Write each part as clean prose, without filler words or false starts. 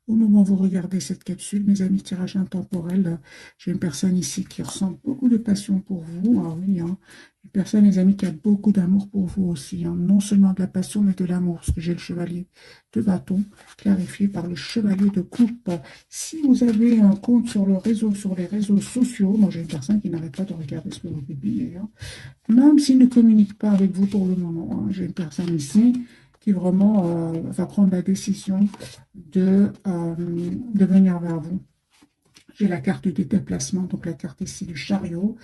Au moment où vous regardez cette capsule, mes amis, tirage intemporel, j'ai une personne ici qui ressent beaucoup de passion pour vous. Ah oui, hein. Une personne, mes amis, qui a beaucoup d'amour pour vous aussi, hein. Non seulement de la passion, mais de l'amour, parce que j'ai le chevalier de bâton clarifié par le chevalier de coupe. Si vous avez un compte sur le réseau, sur les réseaux sociaux, moi j'ai une personne qui n'arrête pas de regarder ce que vous publiez, hein. Même s'il ne communique pas avec vous pour le moment, hein. J'ai une personne ici qui vraiment va prendre la décision de venir vers vous. J'ai la carte du déplacement, donc la carte ici du chariot.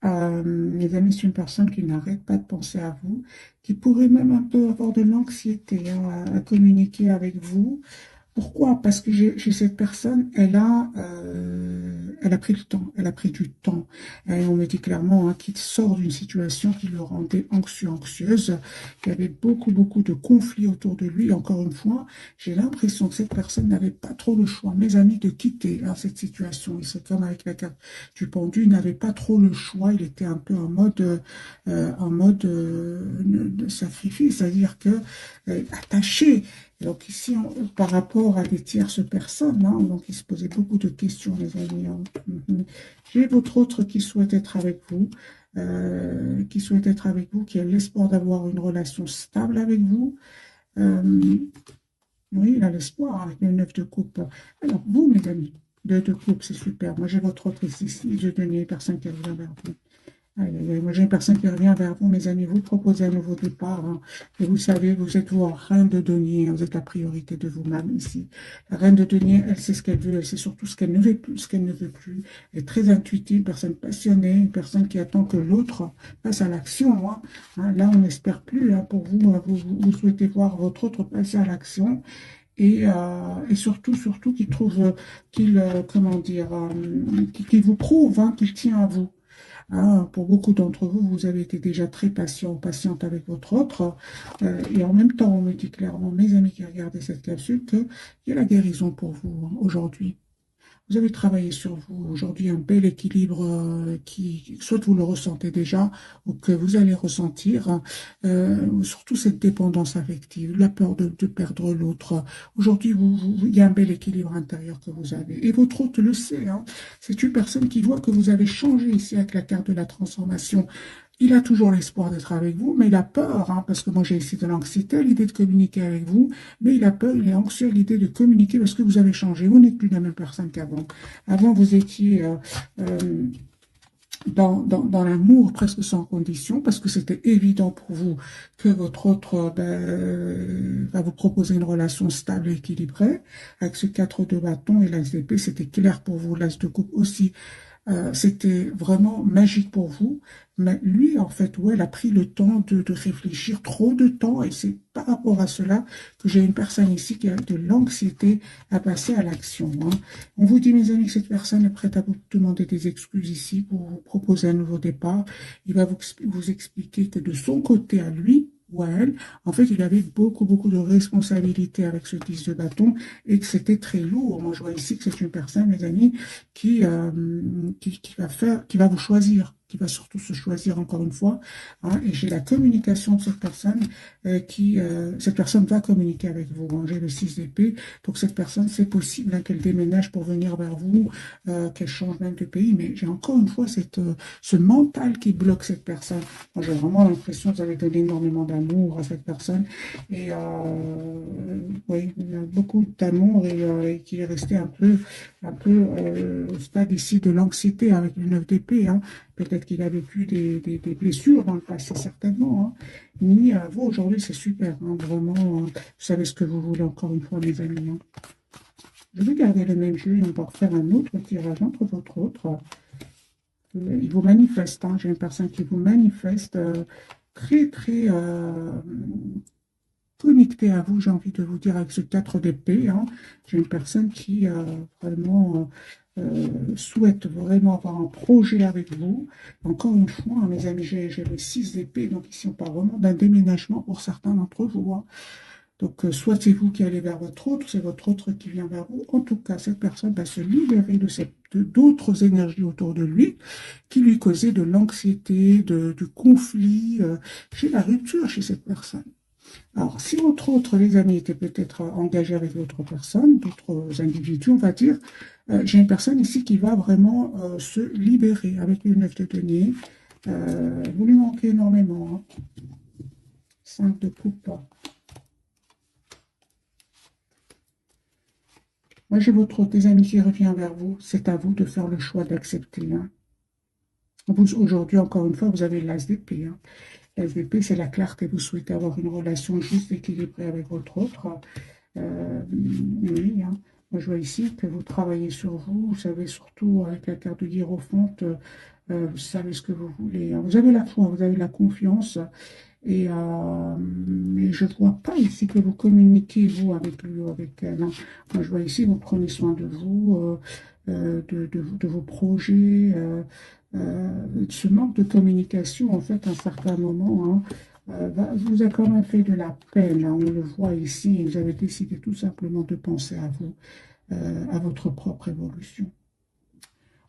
Mes amis, c'est une personne qui n'arrête pas de penser à vous, qui pourrait même un peu avoir de l'anxiété, hein, à communiquer avec vous. Pourquoi? Parce que chez cette personne, elle a pris le temps, elle a pris du temps. Et on me dit clairement, hein, qu'il sort d'une situation qui le rendait anxieux, anxieuse. Il y avait beaucoup, beaucoup de conflits autour de lui. Encore une fois, j'ai l'impression que cette personne n'avait pas trop le choix, mes amis, de quitter, hein, cette situation. Et c'est comme avec la carte du pendu, il n'avait pas trop le choix. Il était un peu en mode de sacrifice, c'est-à-dire que attaché. Donc ici, par rapport à des tierces personnes, hein, donc il se posait beaucoup de questions, les amis, hein. Mhm. J'ai votre autre qui souhaite être avec vous, qui a l'espoir d'avoir une relation stable avec vous. Euh, oui, il a l'espoir avec le 9 de coupe. Alors, vous, mes amis, de coupe, c'est super. Moi, j'ai votre autre ici, je donnais personne qui revient vers vous. Aïe, aïe, aïe. Moi, j'ai une personne qui revient vers vous, mes amis. Vous proposez un nouveau départ, hein. Et vous savez, vous êtes vous en reine de denier, hein. Vous êtes la priorité de vous-même ici. La reine de denier, elle sait ce qu'elle veut, elle sait surtout ce qu'elle ne veut plus, ce qu'elle ne veut plus. Elle est très intuitive, une personne passionnée, une personne qui attend que l'autre passe à l'action, hein. Hein, là, on n'espère plus, hein, pour vous, vous souhaitez voir votre autre passer à l'action. Et surtout, surtout qu'il trouve, comment dire, qu'il vous prouve, hein, qu'il tient à vous. Ah, pour beaucoup d'entre vous, vous avez été déjà très patient, patiente avec votre autre. Et en même temps, on me dit clairement, mes amis qui regardaient cette capsule, qu'il y a la guérison pour vous, hein, aujourd'hui. Vous avez travaillé sur vous aujourd'hui un bel équilibre, qui, soit vous le ressentez déjà ou que vous allez ressentir, surtout cette dépendance affective, la peur de perdre l'autre. Aujourd'hui, il y a un bel équilibre intérieur que vous avez. Et votre hôte le sait, hein. C'est une personne qui voit que vous avez changé ici avec la carte de la transformation. Il a toujours l'espoir d'être avec vous, mais il a peur, hein, parce que moi j'ai ici de l'anxiété, l'idée de communiquer avec vous, mais il a peur, il est anxieux à l'idée de communiquer parce que vous avez changé. Vous n'êtes plus la même personne qu'avant. Avant, vous étiez euh, dans l'amour presque sans condition, parce que c'était évident pour vous que votre autre, va vous proposer une relation stable et équilibrée. Avec ce 4 de bâton et l'as d'épée, c'était clair pour vous. L'as de coupe aussi, c'était vraiment magique pour vous. Mais lui, en fait, ouais, elle a pris le temps de réfléchir, trop de temps, et c'est par rapport à cela que j'ai une personne ici qui a de l'anxiété à passer à l'action, hein. On vous dit, mes amis, que cette personne est prête à vous demander des excuses ici pour vous proposer un nouveau départ. Il va vous expliquer que de son côté à lui, ou à elle, en fait, il avait beaucoup, beaucoup de responsabilités avec ce 10 de bâton et que c'était très lourd. Moi, je vois ici que c'est une personne, mes amis, qui, euh, qui va vous choisir, qui va surtout se choisir encore une fois, hein. Et j'ai la communication de cette personne, cette personne va communiquer avec vous, hein. J'ai le 6 d'épée, donc cette personne, c'est possible, hein, qu'elle déménage pour venir vers vous, qu'elle change même de pays, mais j'ai encore une fois ce mental qui bloque cette personne. Moi, j'ai vraiment l'impression que vous avez donné énormément d'amour à cette personne, et oui, il y a beaucoup d'amour, et qui est resté au stade ici de l'anxiété avec le 9 d'épée, hein. Peut-être qu'il a vécu des blessures dans le passé, certainement, hein. Mais vous, aujourd'hui, c'est super, hein, vraiment, vous savez ce que vous voulez, encore une fois, mes amis, hein. Je vais garder le même jeu et on va refaire un autre tirage entre votre autre. Il vous manifeste, hein. J'ai une personne qui vous manifeste, très, très connectée à vous, j'ai envie de vous dire, avec ce 4 d'épée, hein. J'ai une personne qui vraiment souhaite vraiment avoir un projet avec vous. Encore une fois, hein, mes amis, j'ai le 6 d'épée, donc ici on parle vraiment d'un déménagement pour certains d'entre vous, hein. Donc, soit c'est vous qui allez vers votre autre, c'est votre autre qui vient vers vous. En tout cas, cette personne va se libérer d'autres énergies autour de lui qui lui causaient de l'anxiété, du conflit. J'ai la rupture chez cette personne. Alors, si autre, les amis, étaient peut-être engagés avec d'autres personnes, d'autres individus, on va dire, j'ai une personne ici qui va vraiment se libérer avec le 9 de denier. Vous lui manquez énormément. Hein. 5 de coupe. Moi, j'ai des amis qui revient vers vous. C'est à vous de faire le choix d'accepter. Hein. Aujourd'hui, encore une fois, vous avez l'as d'épée. Hein. L'as d'épée, c'est la clarté. Vous souhaitez avoir une relation juste équilibrée avec votre autre. Oui, hein. Moi, je vois ici que vous travaillez sur vous. Vous savez, surtout avec la carte de Hiérophante, vous savez ce que vous voulez. Hein. Vous avez la foi, vous avez la confiance. Mais je ne vois pas ici que vous communiquez, vous, avec lui ou avec elle. Hein. Moi, je vois ici, vous prenez soin de vous, de vos projets. Ce manque de communication, en fait, à un certain moment, hein, vous a quand même fait de la peine. Hein. On le voit ici, et vous avez décidé tout simplement de penser à vous, à votre propre évolution.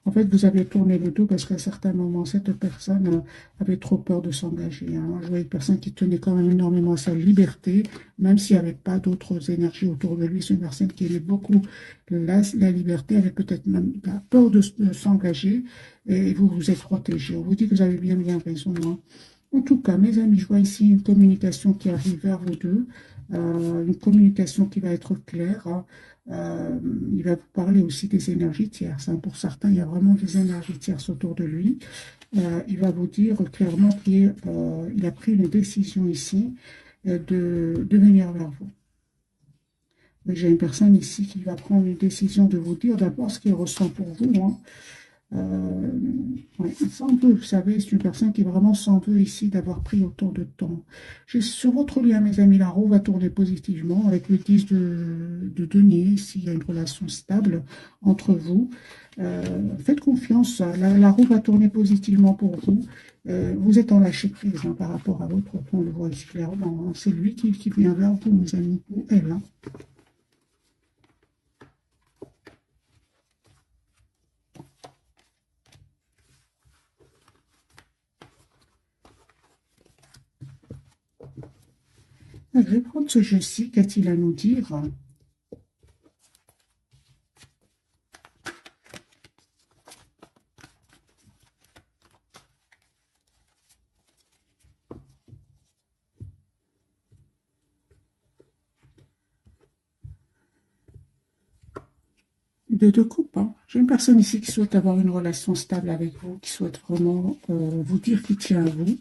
En fait, vous avez tourné le dos parce qu'à certains moments, cette personne avait trop peur de s'engager. Hein. Je vois une personne qui tenait quand même énormément à sa liberté, même s'il n'y avait pas d'autres énergies autour de lui. C'est une personne qui aimait beaucoup la liberté, avait peut-être même la peur de s'engager et vous vous êtes protégé. On vous dit que vous avez bien raison. Hein. En tout cas, mes amis, je vois ici une communication qui arrive vers vous deux, une communication qui va être claire. Hein. Il va vous parler aussi des énergies tierces. Hein. Pour certains, il y a vraiment des énergies tierces autour de lui. Il va vous dire clairement qu'il a pris une décision ici de venir vers vous. J'ai une personne ici qui va prendre une décision de vous dire d'abord ce qu'il ressent pour vous. Hein. Euh, ouais, il s'en veut, vous savez, c'est une personne qui vraiment s'en veut ici d'avoir pris autant de temps. Sur votre lien, mes amis, la roue va tourner positivement avec le 10 de denier, s'il y a une relation stable entre vous. Faites confiance, la roue va tourner positivement pour vous. Vous êtes en lâcher prise hein, par rapport à l'autre, on le voit ici clairement. Hein. C'est lui qui vient vers vous, mes amis, ou elle. Hein. Je vais prendre ce jeu-ci, qu'a-t-il à nous dire? De couple. Hein. J'ai une personne ici qui souhaite avoir une relation stable avec vous, qui souhaite vraiment vous dire qu'il tient à vous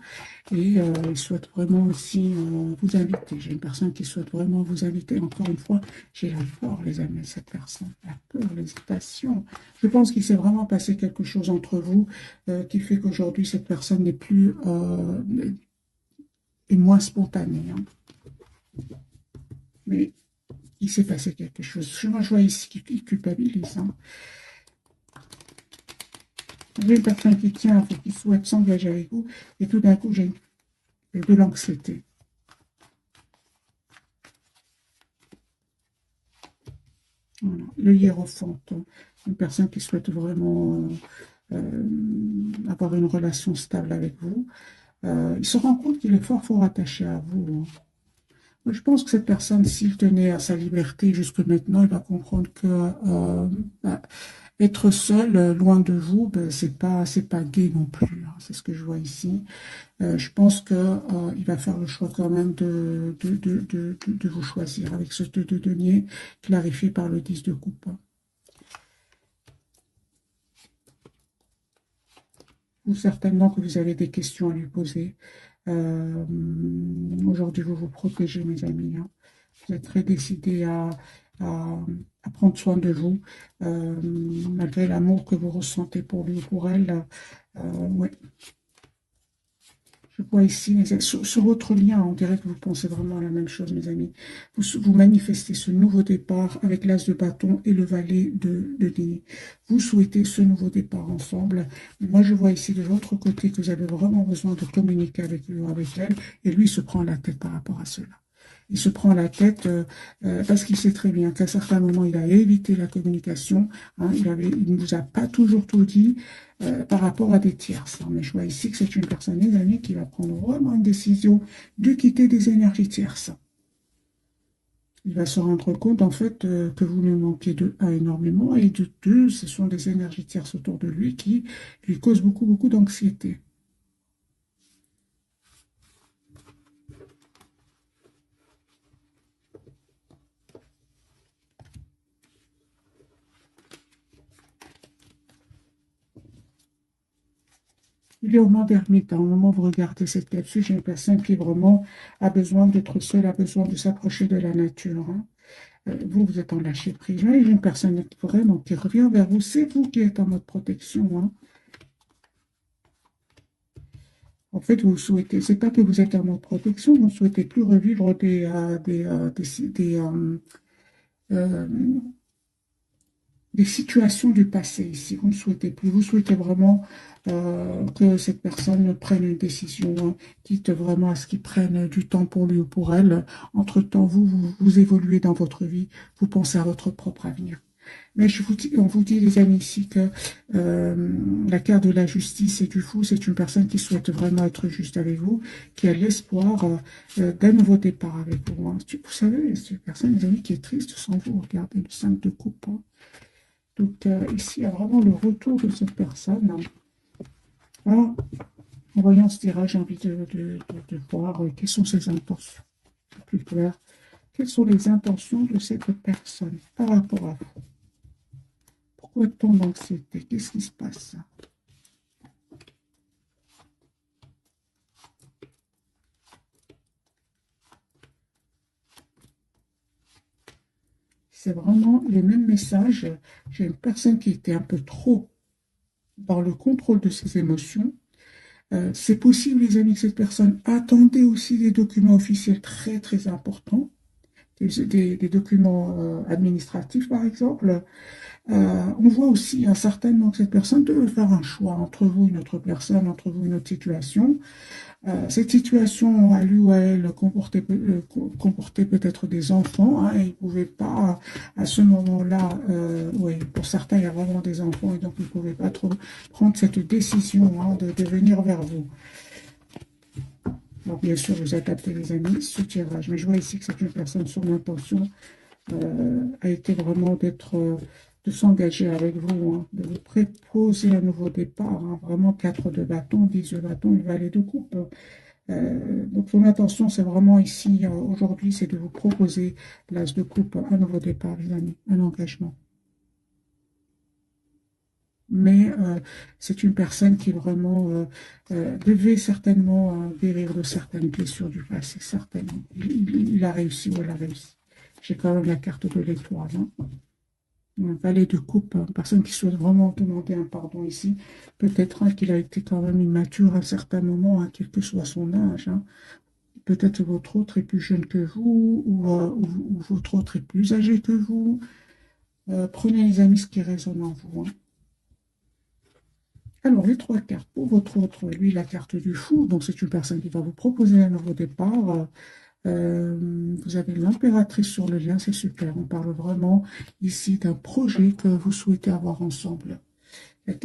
et il souhaite vraiment aussi vous inviter. J'ai une personne qui souhaite vraiment vous inviter. Encore une fois, j'ai la peur, les amis, de cette personne. La peur, l'hésitation. Je pense qu'il s'est vraiment passé quelque chose entre vous qui fait qu'aujourd'hui, cette personne n'est plus est moins spontanée. Hein. Mais il s'est passé quelque chose. Moi, je vois ici qu'il culpabilise. Hein. J'ai une personne qui tient, qui souhaite s'engager avec vous, et tout d'un coup, j'ai de l'anxiété. Voilà. Le hiérophant, une personne qui souhaite vraiment avoir une relation stable avec vous. Il se rend compte qu'il est fort attaché à vous. Hein. Je pense que cette personne, s'il tenait à sa liberté jusque maintenant, il va comprendre que bah, être seul, loin de vous, ben, c'est pas gai non plus. Hein. C'est ce que je vois ici. Je pense que il va faire le choix quand même de vous choisir avec ce 2 de denier clarifié par le 10 de coupe. Ou certainement que vous avez des questions à lui poser. Aujourd'hui, vous vous protégez, mes amis. Hein. Vous êtes très décidés à, à prendre soin de vous, malgré l'amour que vous ressentez pour lui ou pour elle. Ouais. Je vois ici, sur votre lien, on dirait que vous pensez vraiment à la même chose, mes amis. Vous manifestez ce nouveau départ avec l'as de bâton et le valet de denier. Vous souhaitez ce nouveau départ ensemble. Moi, je vois ici de votre côté que vous avez vraiment besoin de communiquer avec lui ou avec elle, et lui se prend la tête par rapport à cela. Il se prend la tête parce qu'il sait très bien qu'à certains moments, il a évité la communication. Hein, il ne vous a pas toujours tout dit par rapport à des tierces. Mais je vois ici que c'est une personne, les amis, qui va prendre vraiment une décision de quitter des énergies tierces. Il va se rendre compte, en fait, que vous lui manquez de un énormément, et de deux, ce sont des énergies tierces autour de lui qui lui causent beaucoup, beaucoup d'anxiété. Il est au moment d'ermite. Au moment où vous regardez cette capsule, j'ai une personne qui vraiment a besoin d'être seule, a besoin de s'approcher de la nature. Hein. Vous, vous êtes en lâcher prise. J'ai une personne vraiment qui revient vers vous. C'est vous qui êtes en mode protection. Hein. En fait, vous souhaitez, c'est pas que vous êtes en mode protection, vous ne souhaitez plus revivre euh, des situations du passé ici. Vous ne souhaitez plus, vous souhaitez vraiment que cette personne prenne une décision, hein, quitte vraiment à ce qu'il prenne du temps pour lui ou pour elle. Entre-temps, vous évoluez dans votre vie, vous pensez à votre propre avenir. Mais on vous dit, les amis, ici que la carte de la justice et du fou, c'est une personne qui souhaite vraiment être juste avec vous, qui a l'espoir d'un nouveau départ avec vous. Hein. Vous savez, c'est une personne, les amis, qui est triste sans vous. Regardez le 5 de coupe. Hein. Donc ici, il y a vraiment le retour de cette personne. Hein. En voyant ce tirage, j'ai envie de voir quelles sont ses intentions. C'est plus clair. Quelles sont les intentions de cette personne par rapport à vous? Pourquoi tant d'anxiété? Qu'est-ce qui se passe? C'est vraiment les mêmes messages. J'ai une personne qui était un peu trop dans le contrôle de ses émotions. C'est possible, les amis, que cette personne attendait aussi des documents officiels très, très importants, des documents administratifs, par exemple. On voit aussi certainement que cette personne devait faire un choix entre vous, une autre personne, entre vous, une autre situation. Cette situation, à lui ou à elle, comportait peut-être des enfants, hein, et ils ne pouvaient pas, à ce moment-là, oui, pour certains, il y a vraiment des enfants, et donc ils ne pouvaient pas trop prendre cette décision, hein, de venir vers vous. Alors, bien sûr, vous adaptez, les amis, ce tirage. Mais je vois ici que c'est une personne, son intention a été vraiment de s'engager avec vous, hein, de vous proposer un nouveau départ. Hein, vraiment, 4 de bâton, 10 de bâton, une vallée de coupe. Donc, mon intention, c'est vraiment ici, aujourd'hui, c'est de vous proposer l'as de coupe, un nouveau départ, les amis, un engagement. Mais c'est une personne qui vraiment devait certainement guérir de certaines blessures du passé, certainement. Il a réussi ou elle a réussi. J'ai quand même la carte de l'étoile. Hein. Un valet de coupe, une personne qui souhaite vraiment demander un pardon ici. Peut-être hein, qu'il a été quand même immature à un certain moment, hein, quel que soit son âge. Hein. Peut-être votre autre est plus jeune que vous, ou votre autre est plus âgé que vous. Prenez les amis ce qui résonne en vous. Hein. Alors, les 3 cartes pour votre autre, lui, la carte du fou, donc c'est une personne qui va vous proposer un nouveau départ. Vous avez l'impératrice sur le lien, c'est super. On parle vraiment ici d'un projet que vous souhaitez avoir ensemble.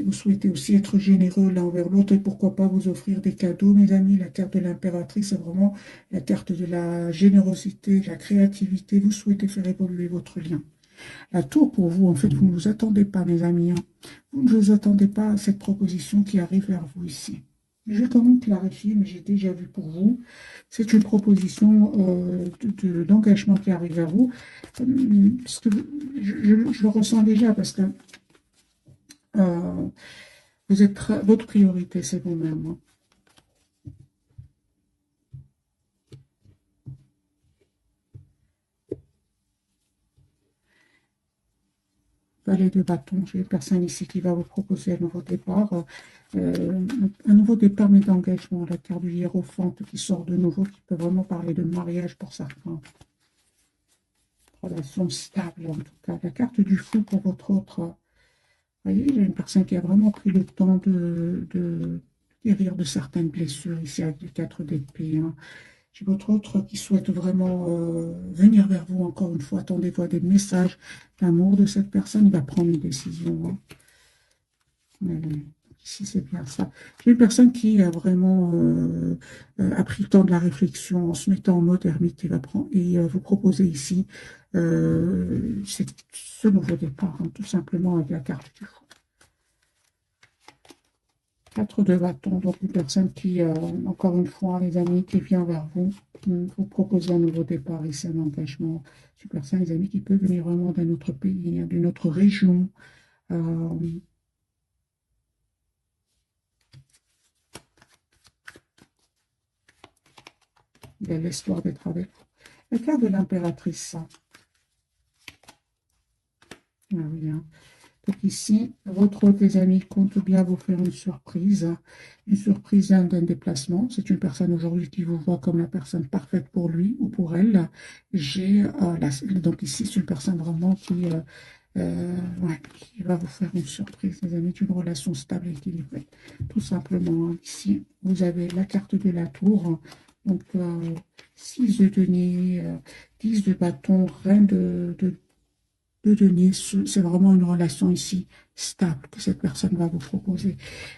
Vous souhaitez aussi être généreux l'un envers l'autre et pourquoi pas vous offrir des cadeaux, mes amis. La carte de l'impératrice, c'est vraiment la carte de la générosité, de la créativité. Vous souhaitez faire évoluer votre lien. La tour pour vous, en fait, vous ne vous attendez pas, mes amis. Hein. Vous ne vous attendez pas à cette proposition qui arrive vers vous ici. Je vais quand même clarifier, mais j'ai déjà vu pour vous. C'est une proposition d'engagement qui arrive vers vous. Parce que je le ressens déjà parce que euh, votre priorité, c'est vous-même. Hein. Valet de bâton, j'ai une personne ici qui va vous proposer un nouveau départ. Un nouveau départ, mais d'engagement. La carte du hiérophante qui sort de nouveau, qui peut vraiment parler de mariage pour certains. Relation stable, en tout cas. La carte du fou pour votre autre. Vous voyez, il y a une personne qui a vraiment pris le temps de guérir de certaines blessures, ici avec les 4 d'épée. Hein. J'ai votre autre qui souhaite vraiment venir vers vous encore une fois. Attendez-vous à des messages d'amour de cette personne. Il va prendre une décision, hein. Si c'est bien ça. J'ai une personne qui a vraiment a pris le temps de la réflexion en se mettant en mode ermite. Il va prendre et vous proposer ici ce nouveau départ, hein, tout simplement avec la carte du fou. 4 de bâton, donc une personne qui, encore une fois, les amis, qui vient vers vous, vous proposer un nouveau départ ici, un engagement. C'est une personne, les amis, qui peut venir vraiment d'un autre pays, hein, d'une autre région. Il a l'espoir d'être avec vous. La carte de l'impératrice. Ah oui, hein. Donc ici, votre hôte, les amis, compte bien vous faire une surprise d'un déplacement. C'est une personne aujourd'hui qui vous voit comme la personne parfaite pour lui ou pour elle. Donc ici, c'est une personne vraiment ouais, qui va vous faire une surprise, les amis, d'une relation stable et équilibrée. Tout simplement, hein. Ici, vous avez la carte de la tour. Donc, 6 de denier, 10 de bâton, reine de denier. C'est vraiment une relation ici stable que cette personne va vous proposer.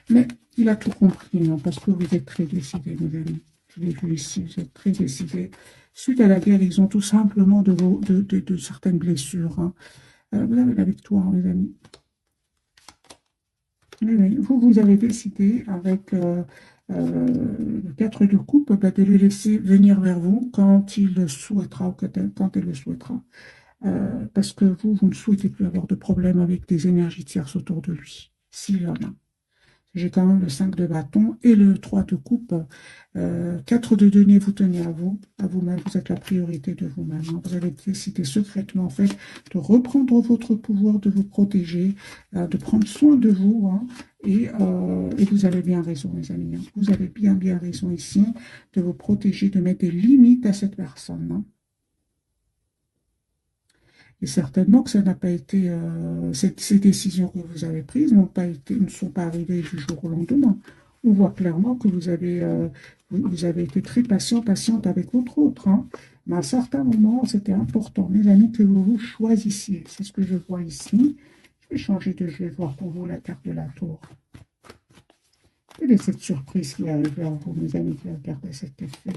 Mais il a tout compris, hein, parce que vous êtes très décidés, mes amis. Je l'ai vu ici, vous êtes très décidés. Suite à la guérison, tout simplement, de certaines blessures, hein. Vous avez la victoire, mes amis. Oui, oui. Vous avez décidé avec le 4 de coupe bah, de le laisser venir vers vous quand il le souhaitera ou quand elle le souhaitera. Parce que vous ne souhaitez plus avoir de problème avec des énergies tierces autour de lui, s'il y en a. J'ai quand même le 5 de bâton et le 3 de coupe. 4 de denier, vous tenez à vous-même. Vous êtes la priorité de vous-même, hein. Vous avez décidé secrètement, en fait, de reprendre votre pouvoir, de vous protéger, de prendre soin de vous, hein. Et vous avez bien raison, mes amis, hein. Vous avez bien raison ici de vous protéger, de mettre des limites à cette personne, hein. Et certainement que ça n'a pas été, ces décisions que vous avez prises ne sont pas arrivées du jour au lendemain. On voit clairement que vous avez été très patiente avec votre autre, hein. Mais à un certain moment, c'était important, mes amis, que vous vous choisissiez. C'est ce que je vois ici. Je vais voir pour vous la carte de la tour. Quelle est cette surprise qui arrive vers vous, mes amis, qui regardez cet effet?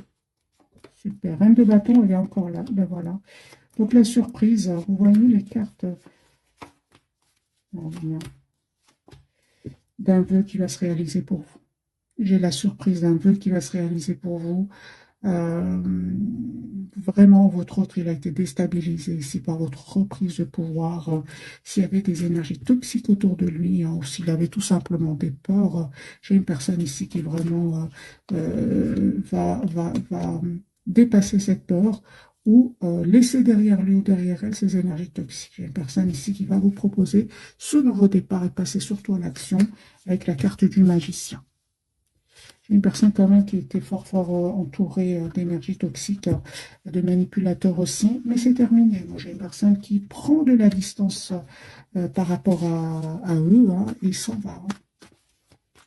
Super. Reine de bâton, elle est encore là. Ben voilà. Donc la surprise, vous voyez les cartes d'un vœu qui va se réaliser pour vous. J'ai la surprise d'un vœu qui va se réaliser pour vous. Euh, Vraiment, votre autre, il a été déstabilisé ici par votre reprise de pouvoir. S'il y avait des énergies toxiques autour de lui, hein, ou s'il avait tout simplement des peurs, j'ai une personne ici qui vraiment va dépasser cette peur ou laisser derrière lui ou derrière elle ces énergies toxiques. J'ai une personne ici qui va vous proposer ce nouveau départ et passer surtout à l'action avec la carte du magicien. Une personne quand même qui était fort entourée d'énergie toxique, de manipulateurs aussi, mais c'est terminé. Moi, j'ai une personne qui prend de la distance par rapport à eux, hein, et il s'en va, hein.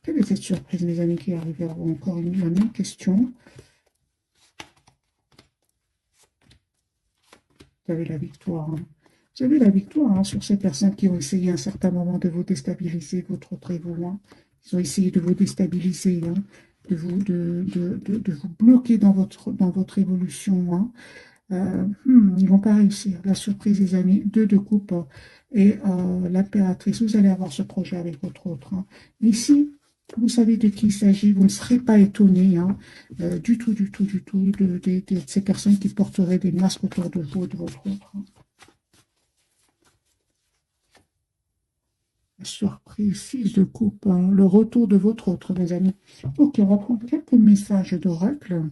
Quelle est cette surprise, mes amis, qui arrive à vous? Encore la même question. Vous avez la victoire, hein. Vous avez la victoire, hein, sur ces personnes qui ont essayé à un certain moment de vous déstabiliser, votre autre et vous, hein. Ils ont essayé de vous déstabiliser, hein, de vous bloquer dans votre évolution, hein. Ils ne vont pas réussir. La surprise, les amis, 2 de coupe et l'impératrice. Vous allez avoir ce projet avec votre autre, hein. Mais ici, vous savez de qui il s'agit. Vous ne serez pas étonné, hein, du tout, de ces personnes qui porteraient des masques autour de vous et de votre autre, hein. La surprise, 6 de coupe, hein, le retour de votre autre, mes amis. Ok, on va prendre quelques messages d'oracle.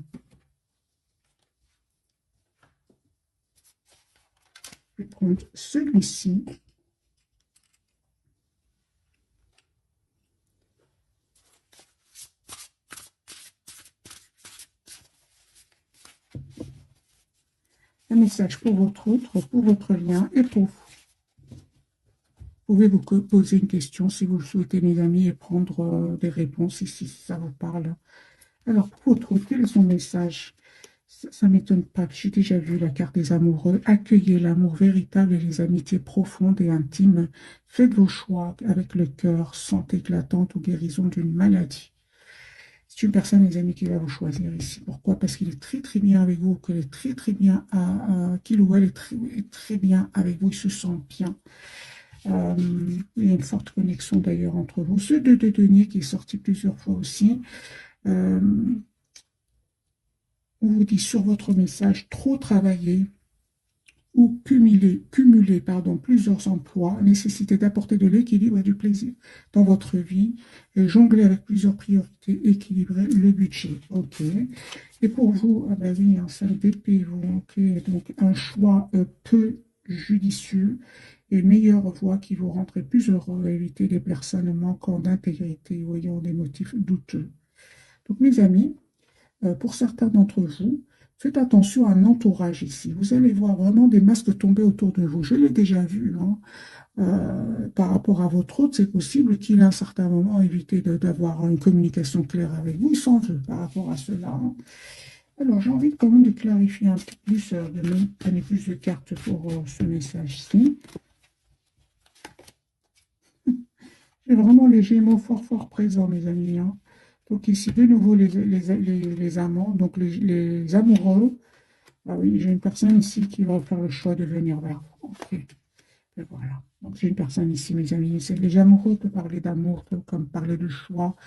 Je vais prendre celui-ci. Un message pour votre autre, pour votre lien et pour vous. Vous pouvez vous poser une question si vous le souhaitez, mes amis, et prendre des réponses ici, si ça vous parle. Alors, pour votre autre, quel est son message? Ça m'étonne pas. J'ai déjà vu la carte des amoureux. Accueillez l'amour véritable et les amitiés profondes et intimes. Faites vos choix avec le cœur, sans éclatante ou guérison d'une maladie. C'est une personne, les amis, qui va vous choisir ici. Pourquoi? Parce qu'il est très très bien avec vous, qu'il est très très bien qu'il ou elle est très bien avec vous, il se sent bien. Il y a une forte connexion d'ailleurs entre vous. Ce 2 de denier qui est sorti plusieurs fois aussi. Euh, on vous dit sur votre message, trop travailler ou cumuler plusieurs emplois, nécessité d'apporter de l'équilibre et du plaisir dans votre vie, et jongler avec plusieurs priorités, équilibrer le budget. OK. Et pour vous, ah ben oui, un 5 d'épée, vous, OK. Donc un choix peu judicieux et une meilleure voie qui vous rendrait plus heureux, éviter les personnes manquant d'intégrité ou ayant des motifs douteux. Donc mes amis, pour certains d'entre vous, faites attention à l'entourage ici. Vous allez voir vraiment des masques tomber autour de vous. Je l'ai déjà vu, hein. Par rapport à votre hôte, c'est possible qu'il à un certain moment évité d'avoir une communication claire avec vous. Il s'en veut par rapport à cela, hein. Alors, j'ai envie quand même de clarifier un petit peu plus, de me donner plus de cartes pour ce message-ci. J'ai vraiment les Gémeaux fort, fort présents, mes amis, hein. Donc ici, de nouveau, les amants, donc les amoureux. Ah oui, j'ai une personne ici qui va faire le choix de venir vers vous. Ok, et voilà. Donc j'ai une personne ici, mes amis. C'est les amoureux peut parler d'amour, comme parler de choix.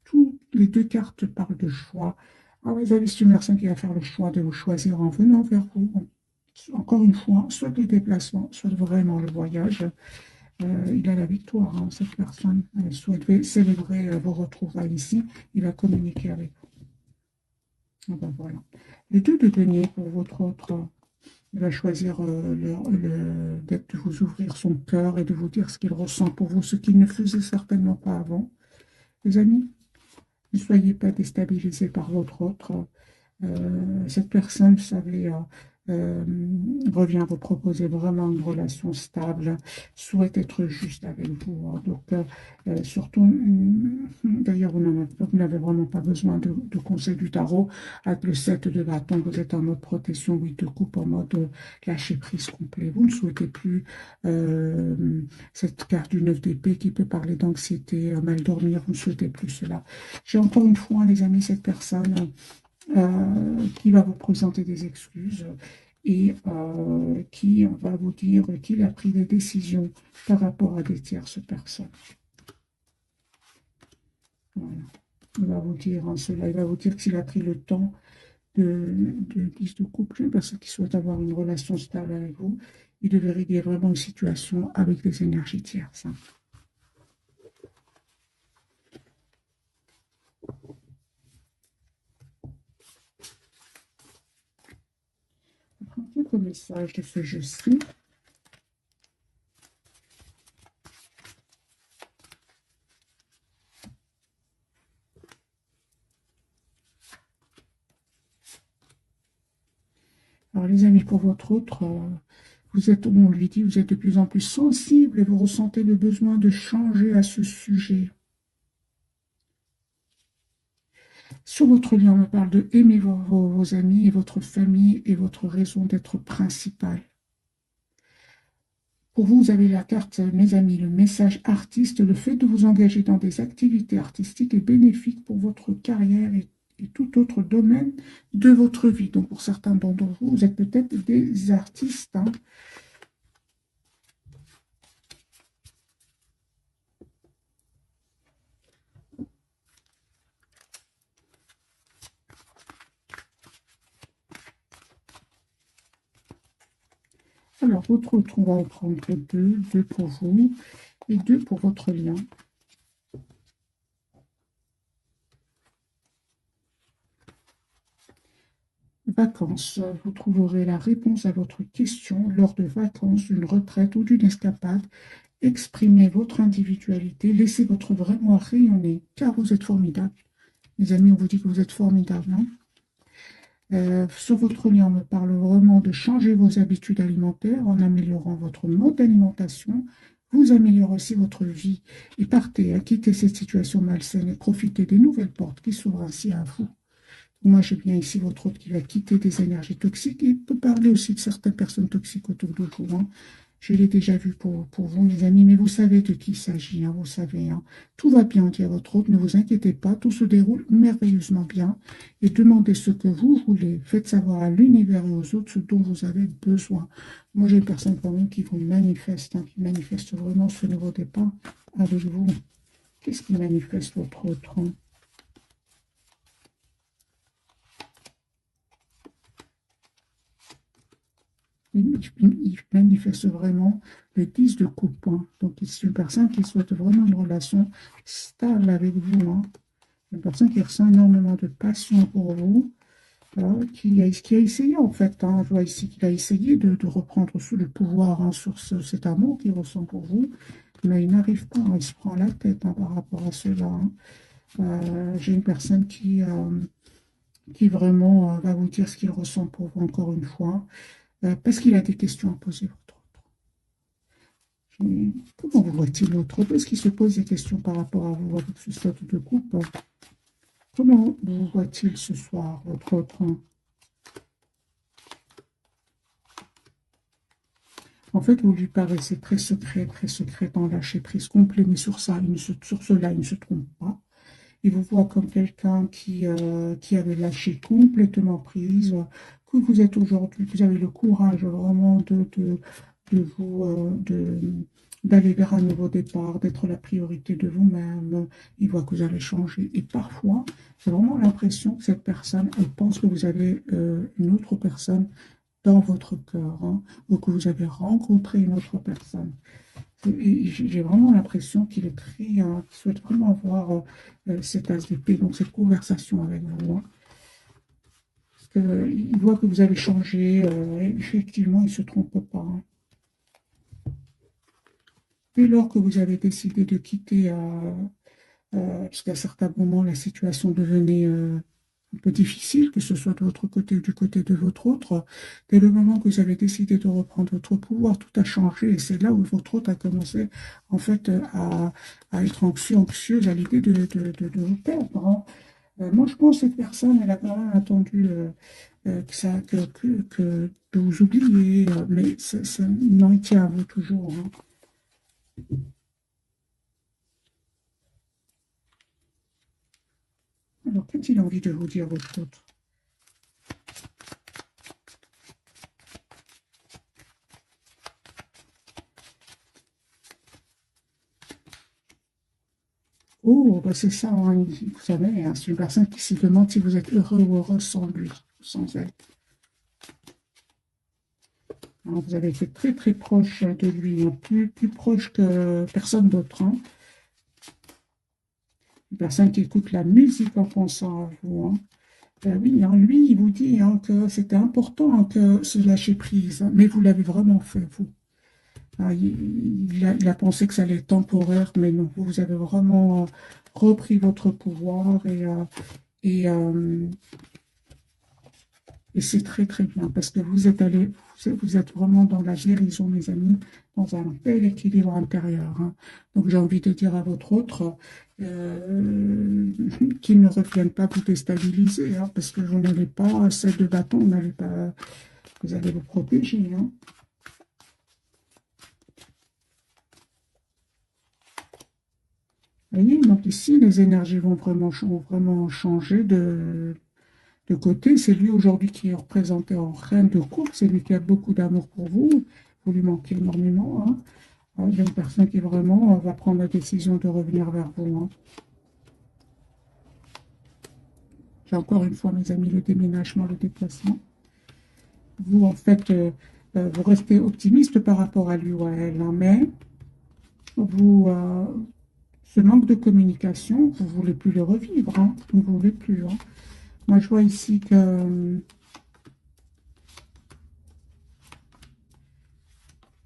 Toutes les deux cartes parlent de choix. Ah, vous avez c'est une personne qui va faire le choix de vous choisir en venant vers vous. Encore une fois, soit le déplacement, soit vraiment le voyage. Il a la victoire, hein, cette personne. Elle souhaite célébrer vos retrouvailles ici. Il va communiquer avec vous. Ah ben voilà. Les deux de denier pour votre autre. Il va choisir de vous ouvrir son cœur et de vous dire ce qu'il ressent pour vous, ce qu'il ne faisait certainement pas avant. Les amis, ne soyez pas déstabilisés par votre autre. Cette personne, vous savez, euh, revient vous proposer vraiment une relation stable, souhaite être juste avec vous, hein. Donc, surtout, d'ailleurs, vous n'avez vraiment pas besoin de conseil du tarot. Avec le 7 de bâton, vous êtes en mode protection, 8 de coupe, en mode lâcher prise complet. Vous ne souhaitez plus cette carte du 9 d'épée qui peut parler d'anxiété, mal dormir, vous ne souhaitez plus cela. J'ai encore une fois, les amis, cette personne qui va vous présenter des excuses et qui va vous dire qu'il a pris des décisions par rapport à des tierces personnes. Voilà. Il va vous dire cela, il va vous dire qu'il a pris le temps de 10 de couple, une personne qui souhaite avoir une relation stable avec vous, il devait régler vraiment une situation avec des énergies tierces, hein. Quelques messages de ce jeu-ci. Alors les amis, pour votre autre, vous êtes, on lui dit, vous êtes de plus en plus sensible et vous ressentez le besoin de changer à ce sujet. Sur votre lien, on me parle de aimer vos amis et votre famille et votre raison d'être principale. Pour vous, vous avez la carte, mes amis, le message artiste, le fait de vous engager dans des activités artistiques est bénéfique pour votre carrière et tout autre domaine de votre vie. Donc, pour certains d'entre vous, vous êtes peut-être des artistes, hein. Alors, votre autre, on va en prendre deux pour vous et deux pour votre lien. Vacances. Vous trouverez la réponse à votre question lors de vacances, d'une retraite ou d'une escapade. Exprimez votre individualité, laissez votre vrai moi rayonner, car vous êtes formidable. Les amis, on vous dit que vous êtes formidable, hein. Sur votre lien, on me parle vraiment de changer vos habitudes alimentaires en améliorant votre mode d'alimentation. Vous améliorez aussi votre vie et partez à quitter cette situation malsaine et profitez des nouvelles portes qui s'ouvrent ainsi à vous. Moi, j'ai bien ici votre hôte qui va quitter des énergies toxiques. Il peut parler aussi de certaines personnes toxiques autour de vous, hein. Je l'ai déjà vu pour vous, les amis, mais vous savez de qui il s'agit, hein, vous savez, hein. Tout va bien, dit à votre hôte, ne vous inquiétez pas, tout se déroule merveilleusement bien. Et demandez ce que vous voulez. Faites savoir à l'univers et aux autres ce dont vous avez besoin. Moi, j'ai des personnes quand même qui vous manifestent, hein, qui manifestent vraiment ce nouveau départ avec vous. Qu'est-ce qui manifeste votre autre, hein? Il manifeste vraiment le 10 de coupe, hein. Donc, c'est une personne qui souhaite vraiment une relation stable avec vous, hein. Une personne qui ressent énormément de passion pour vous, qui a essayé en fait, hein, je vois ici qu'il a essayé de reprendre sous le pouvoir, hein, sur cet amour qu'il ressent pour vous, mais il n'arrive pas, hein. Il se prend la tête, hein, par rapport à cela, hein. J'ai une personne qui vraiment va vous dire ce qu'il ressent pour vous encore une fois, parce qu'il a des questions à poser, votre autre. Comment vous voit-il, l'autre autre? Est-ce qu'il se pose des questions par rapport à vous, avec ce statut de couple? Comment vous voit-il ce soir, votre autre? En fait, vous lui paraissez très secret, en lâcher prise complet, mais sur ça, sur cela, il ne se trompe pas. Il vous voit comme quelqu'un qui avait lâché complètement prise, que vous êtes aujourd'hui, vous avez le courage vraiment de vous, d'aller vers un nouveau départ, d'être la priorité de vous-même. Il voit que vous avez changé. Et parfois, j'ai vraiment l'impression que cette personne, elle pense que vous avez une autre personne dans votre cœur, hein, ou que vous avez rencontré une autre personne. Et j'ai vraiment l'impression qu'il est très, qu'il souhaite vraiment avoir cet as d'épée, donc cette conversation avec vous, hein. Parce qu'il voit que vous avez changé, et effectivement, il ne se trompe pas, hein. Dès lors que vous avez décidé de quitter, parce qu'à certains moments, la situation devenait un peu difficile, que ce soit de votre côté ou du côté de votre autre, dès le moment que vous avez décidé de reprendre votre pouvoir, tout a changé. Et c'est là où votre autre a commencé, en fait, à être anxieuse à l'idée de vous perdre, hein. Moi, je pense que cette personne, elle a quand même attendu que de vous oublier, mais non, il tient à vous toujours, hein. Alors, qu'a-t-il envie de vous dire, votre autre? Oh, bah c'est ça, hein, vous savez, hein, c'est une personne qui se demande si vous êtes heureux ou heureuse sans lui, sans elle. Alors, vous avez été très proche de lui, hein, plus proche que personne d'autre, hein. Une personne qui écoute la musique en pensant à vous, hein. Oui, hein, lui, il vous dit, hein, que c'était important, hein, que se lâcher prise, hein, mais vous l'avez vraiment fait, vous. Ah, il a pensé que ça allait être temporaire, mais non, vous avez vraiment repris votre pouvoir et, euh, et c'est très bien parce que vous êtes allé, vous êtes vraiment dans la guérison, mes amis, dans un bel équilibre intérieur, hein. Donc j'ai envie de dire à votre autre euh, qu'il ne revienne pas vous déstabiliser, hein, parce que vous n'allez pas, celle de bâton, vous n'allez pas, vous allez vous protéger, hein. Vous voyez, donc ici, les énergies vont vraiment changer de côté. C'est lui aujourd'hui qui est représenté en reine de coupe. C'est lui qui a beaucoup d'amour pour vous. Vous lui manquez énormément, hein. Il y a une personne qui vraiment va prendre la décision de revenir vers vous, hein. J'ai encore une fois, mes amis, le déménagement, le déplacement. Vous, en fait, vous restez optimiste par rapport à lui ou à elle, hein, mais vous, ce manque de communication, vous ne voulez plus le revivre, hein. Vous ne voulez plus, hein. Moi, je vois ici que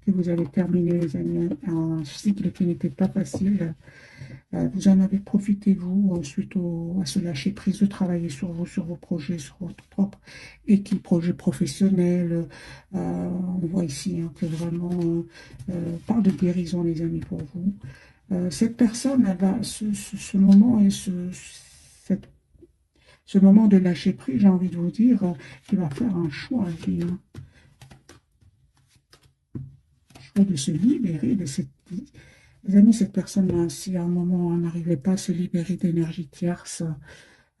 vous avez terminé, les amis, un cycle qui n'était pas facile. Vous en avez profité, vous, suite à ce lâcher-prise de travailler sur vous, sur vos projets, sur votre propre équipe, projet professionnel. On voit ici, hein, que vraiment, part de guérison, les amis, pour vous. Cette personne, elle va, ce moment et cette Ce moment de lâcher prise, j'ai envie de vous dire, qu'il va faire un choix, lui, hein. Choix de se libérer de cette... Les amis, cette personne-là, si à un moment on n'arrivait pas à se libérer d'énergie tierce,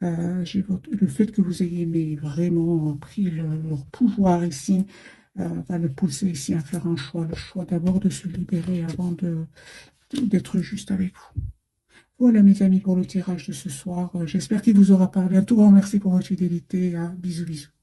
le fait que vous ayez mais vraiment pris leur pouvoir ici, va le pousser ici à faire un choix. Le choix d'abord de se libérer avant d'être juste avec vous. Voilà mes amis pour le tirage de ce soir. J'espère qu'il vous aura parlé. Un tout grand merci pour votre fidélité. Bisous, bisous.